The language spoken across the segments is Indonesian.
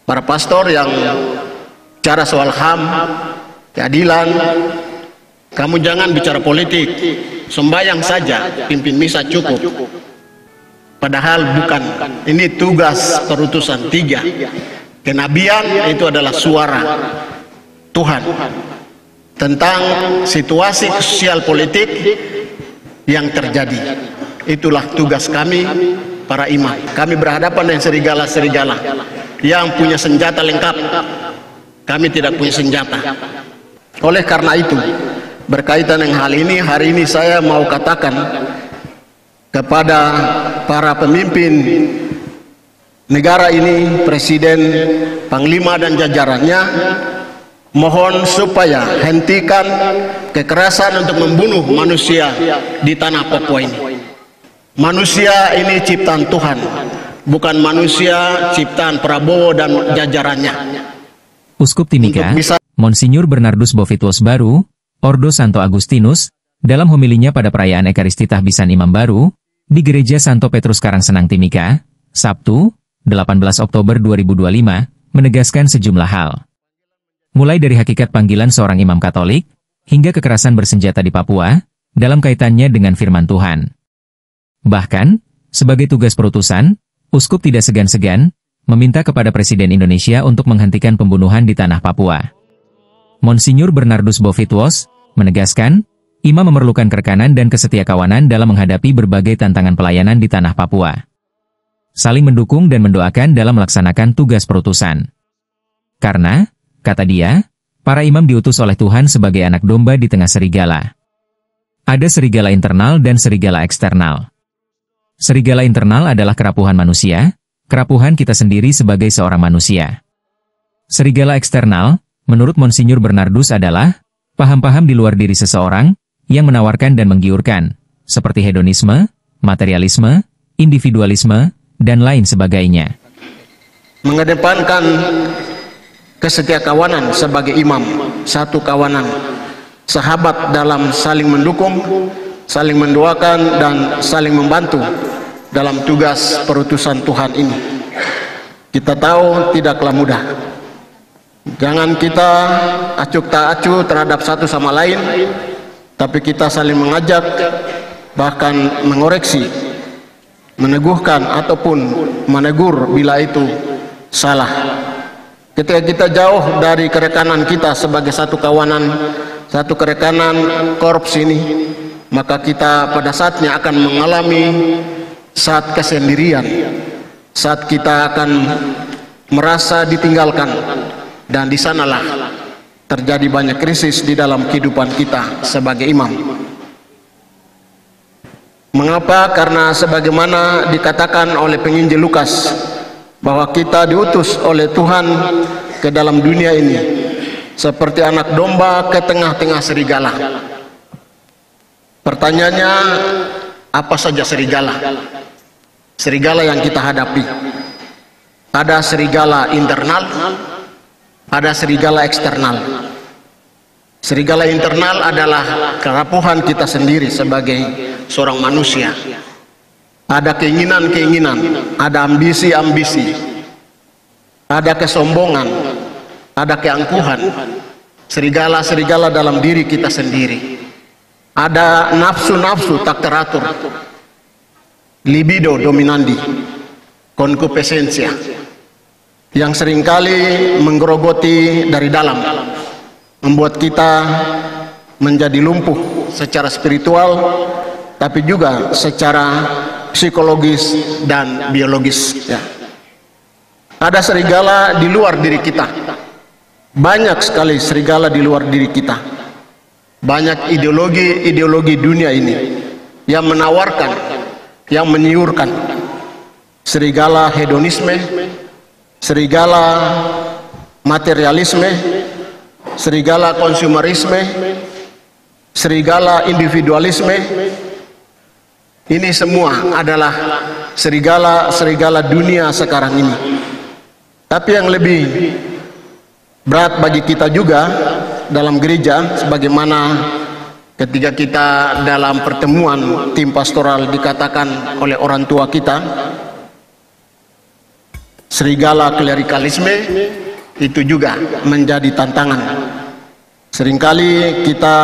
Para pastor yang bicara soal HAM, keadilan, kamu jangan bicara politik, sembahyang saja, pimpin misa cukup. Padahal bukan, ini tugas perutusan 3. Kenabian itu adalah suara Tuhan tentang situasi sosial politik yang terjadi. Itulah tugas kami para imam. Kami berhadapan dengan serigala-serigala yang punya senjata lengkap. Kami tidak punya senjata. Oleh karena itu, berkaitan dengan hal ini, hari ini saya mau katakan kepada para pemimpin negara ini, presiden, panglima dan jajarannya, mohon supaya hentikan kekerasan untuk membunuh manusia di tanah Papua ini. Manusia ini ciptaan Tuhan, bukan manusia ciptaan Prabowo dan jajarannya. Uskup Timika, Monsinyur Bernardus Bovituos Baru, Ordo Santo Agustinus, dalam homilinya pada perayaan Ekaristi Tahbisan Imam Baru, di Gereja Santo Petrus Karangsenang Timika, Sabtu, 18 Oktober 2025, menegaskan sejumlah hal. Mulai dari hakikat panggilan seorang imam Katolik, hingga kekerasan bersenjata di Papua, dalam kaitannya dengan firman Tuhan. Bahkan, sebagai tugas perutusan, Uskup tidak segan-segan, meminta kepada Presiden Indonesia untuk menghentikan pembunuhan di tanah Papua. Monsinyur Bernardus Bovituos menegaskan, imam memerlukan kerekanan dan kesetiakawanan dalam menghadapi berbagai tantangan pelayanan di tanah Papua. Saling mendukung dan mendoakan dalam melaksanakan tugas perutusan. Karena, kata dia, para imam diutus oleh Tuhan sebagai anak domba di tengah serigala. Ada serigala internal dan serigala eksternal. Serigala internal adalah kerapuhan manusia, kerapuhan kita sendiri sebagai seorang manusia. Serigala eksternal, menurut Monsinyur Bernardus adalah paham-paham di luar diri seseorang yang menawarkan dan menggiurkan, seperti hedonisme, materialisme, individualisme, dan lain sebagainya. Mengedepankan kesetiakawanan sebagai imam, satu kawanan, sahabat dalam saling mendukung, saling mendoakan, dan saling membantu dalam tugas perutusan Tuhan ini. Kita tahu tidaklah mudah. Jangan kita acuk tak acuh terhadap satu sama lain, tapi kita saling mengajak, bahkan mengoreksi, meneguhkan ataupun menegur bila itu salah. Ketika kita jauh dari kerekanan kita sebagai satu kawanan, satu kerekanan korps ini, maka kita pada saatnya akan mengalami saat kesendirian, saat kita akan merasa ditinggalkan, dan di sanalah terjadi banyak krisis di dalam kehidupan kita sebagai imam. Mengapa? Karena sebagaimana dikatakan oleh penginjil Lukas, bahwa kita diutus oleh Tuhan ke dalam dunia ini seperti anak domba ke tengah-tengah serigala. Pertanyaannya, apa saja serigala? Serigala yang kita hadapi. Ada serigala internal, ada serigala eksternal. Serigala internal adalah kerapuhan kita sendiri sebagai seorang manusia. Ada keinginan-keinginan, ada ambisi-ambisi, ada kesombongan, ada keangkuhan. Serigala-serigala dalam diri kita sendiri. Ada nafsu-nafsu tak teratur, libido dominandi, konkupensia, yang seringkali menggerogoti dari dalam, membuat kita menjadi lumpuh secara spiritual, tapi juga secara psikologis dan biologis. Ya. Ada serigala di luar diri kita. Banyak sekali serigala di luar diri kita. Banyak ideologi-ideologi dunia ini yang menawarkan, yang menyiurkan serigala hedonisme, serigala materialisme, serigala konsumerisme, serigala individualisme. Ini semua adalah serigala-serigala dunia sekarang ini. Tapi yang lebih berat bagi kita juga dalam gereja, sebagaimana ketika kita dalam pertemuan tim pastoral dikatakan oleh orang tua kita, serigala klerikalisme itu juga menjadi tantangan. Seringkali kita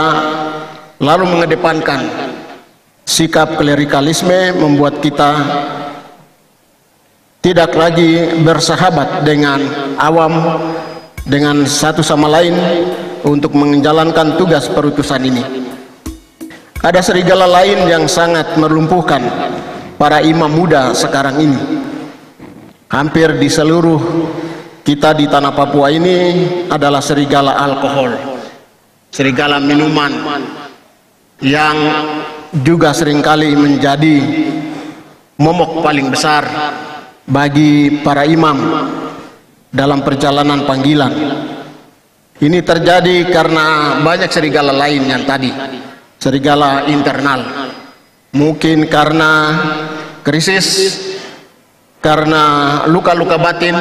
lalu mengedepankan sikap klerikalisme, membuat kita tidak lagi bersahabat dengan awam, dengan satu sama lain untuk menjalankan tugas perutusan ini. Ada serigala lain yang sangat melumpuhkan para imam muda sekarang ini. Hampir di seluruh kita di tanah Papua ini adalah serigala alkohol, serigala minuman, yang juga seringkali menjadi momok paling besar bagi para imam dalam perjalanan panggilan. Ini terjadi karena banyak serigala lain yang tadi, serigala internal, mungkin karena krisis, karena luka-luka batin,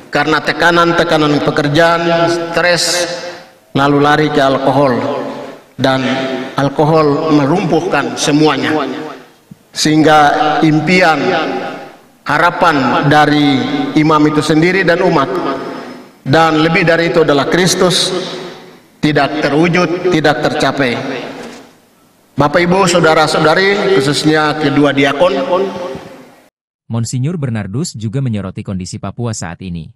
karena tekanan-tekanan pekerjaan, stres, lalu lari ke alkohol, dan alkohol melumpuhkan semuanya, sehingga impian, harapan dari imam itu sendiri dan umat, dan lebih dari itu adalah Kristus, tidak terwujud, tidak tercapai. Bapak Ibu saudara-saudari, khususnya kedua diakon, Monsinyur Bernardus juga menyoroti kondisi Papua saat ini.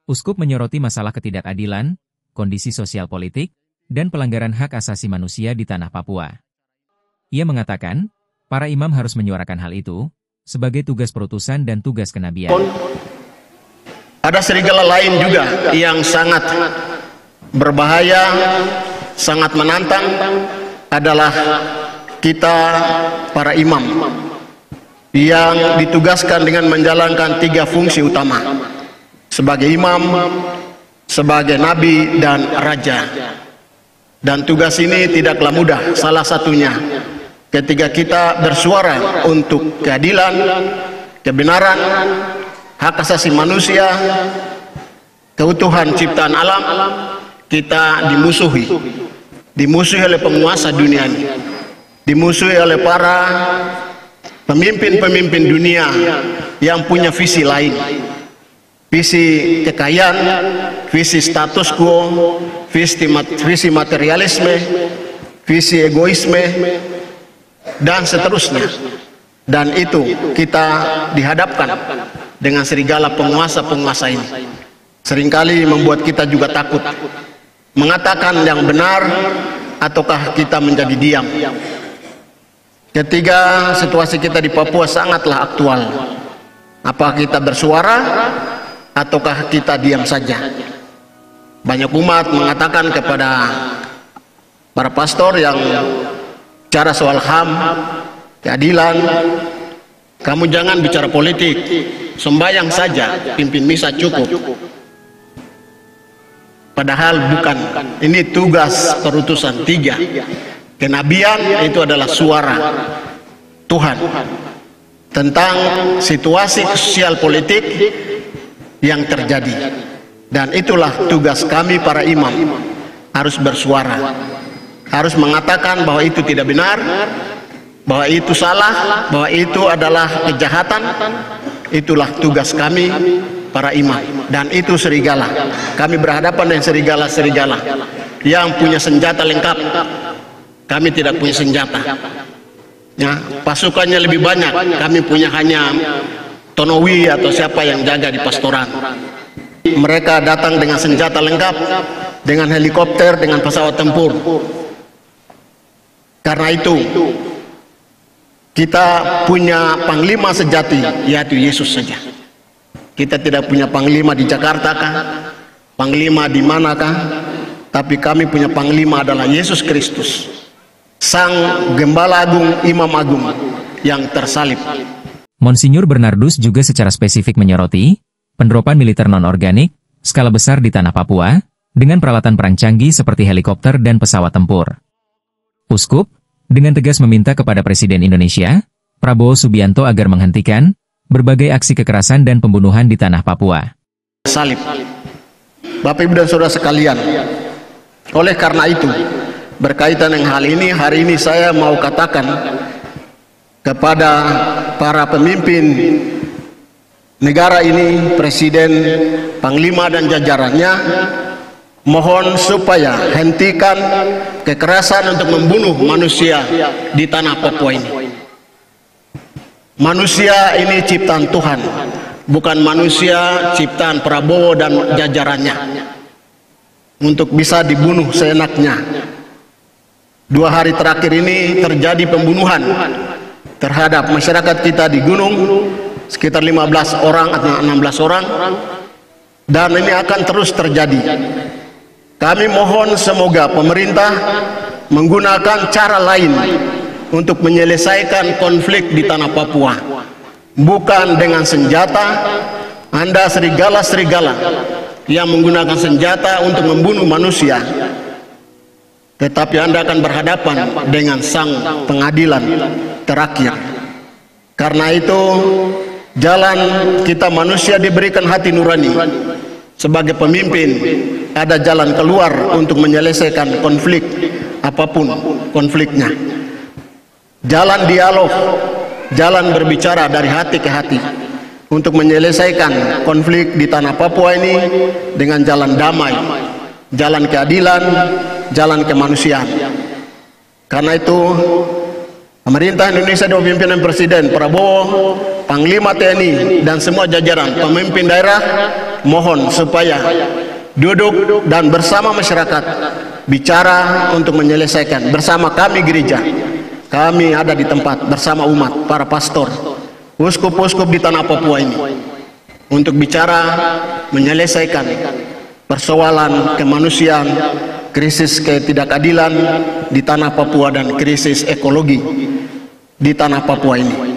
Uskup menyoroti masalah ketidakadilan, kondisi sosial politik, dan pelanggaran hak asasi manusia di tanah Papua. Ia mengatakan, para imam harus menyuarakan hal itu sebagai tugas perutusan dan tugas kenabian. Ada serigala lain juga yang sangat berbahaya, sangat menantang, adalah kita para imam yang ditugaskan dengan menjalankan 3 fungsi utama: sebagai imam, sebagai nabi, dan raja. Dan tugas ini tidaklah mudah. Salah satunya ketika kita bersuara untuk keadilan, kebenaran, hak asasi manusia, keutuhan ciptaan alam, kita dimusuhi oleh penguasa dunia ini, dimusuhi oleh para pemimpin-pemimpin dunia yang punya visi lain, visi kekayaan, visi status quo, visi materialisme, visi egoisme, dan seterusnya. Dan itu kita dihadapkan dengan serigala penguasa-penguasa ini. Seringkali membuat kita juga takut mengatakan yang benar, ataukah kita menjadi diam. Ketiga, situasi kita di Papua sangatlah aktual. Apakah kita bersuara ataukah kita diam saja? Banyak umat mengatakan kepada para pastor yang bicara soal HAM, keadilan, kamu jangan bicara politik, sembahyang saja, pimpin misa cukup. Padahal bukan. Ini tugas perutusan 3. Kenabian itu adalah suara Tuhan tentang situasi sosial politik yang terjadi. Dan itulah tugas kami para imam, harus bersuara, harus mengatakan bahwa itu tidak benar, bahwa itu salah, bahwa itu adalah kejahatan. Itulah tugas kami para imam. Dan itu serigala. Kami berhadapan dengan serigala-serigala yang punya senjata lengkap. Kami tidak punya senjata. Ya, pasukannya lebih banyak. Kami punya hanya Tonowi atau siapa yang jaga di pastoran. Mereka datang dengan senjata lengkap, dengan helikopter, dengan pesawat tempur. Karena itu kita punya panglima sejati, yaitu Yesus saja. Kita tidak punya panglima di Jakarta kah, panglima di manakah, tapi kami punya panglima adalah Yesus Kristus, Sang Gembala Agung, Imam Agung yang tersalib. Monsinyur Bernardus juga secara spesifik menyoroti penerapan militer non-organik skala besar di tanah Papua dengan peralatan perang canggih seperti helikopter dan pesawat tempur. Uskup dengan tegas meminta kepada Presiden Indonesia, Prabowo Subianto, agar menghentikan berbagai aksi kekerasan dan pembunuhan di tanah Papua. Salib. Bapak Ibu dan Saudara sekalian, oleh karena itu, berkaitan dengan hal ini, hari ini saya mau katakan kepada para pemimpin negara ini, Presiden, Panglima dan jajarannya, mohon supaya hentikan kekerasan untuk membunuh manusia di tanah Papua ini. Manusia ini ciptaan Tuhan, bukan manusia ciptaan Prabowo dan jajarannya untuk bisa dibunuh seenaknya. 2 hari terakhir ini terjadi pembunuhan terhadap masyarakat kita di gunung, sekitar 15 orang atau 16 orang, dan ini akan terus terjadi. Kami mohon semoga pemerintah menggunakan cara lain untuk menyelesaikan konflik di tanah Papua, bukan dengan senjata. Anda serigala-serigala yang menggunakan senjata untuk membunuh manusia, tetapi Anda akan berhadapan dengan sang pengadilan terakhir. Karena itu, jalan kita manusia diberikan hati nurani. Sebagai pemimpin, ada jalan keluar untuk menyelesaikan konflik, apapun konfliknya. Jalan dialog, jalan berbicara dari hati ke hati untuk menyelesaikan konflik di tanah Papua ini dengan jalan damai, jalan keadilan, jalan kemanusiaan. Karena itu, pemerintah Indonesia dan pimpinan Presiden Prabowo, Panglima TNI dan semua jajaran pemimpin daerah, mohon supaya duduk dan bersama masyarakat bicara untuk menyelesaikan bersama kami gereja. Kami ada di tempat bersama umat, para pastor, uskup-uskup di tanah Papua ini untuk bicara menyelesaikan persoalan kemanusiaan, krisis ketidakadilan di tanah Papua dan krisis ekologi di tanah Papua ini.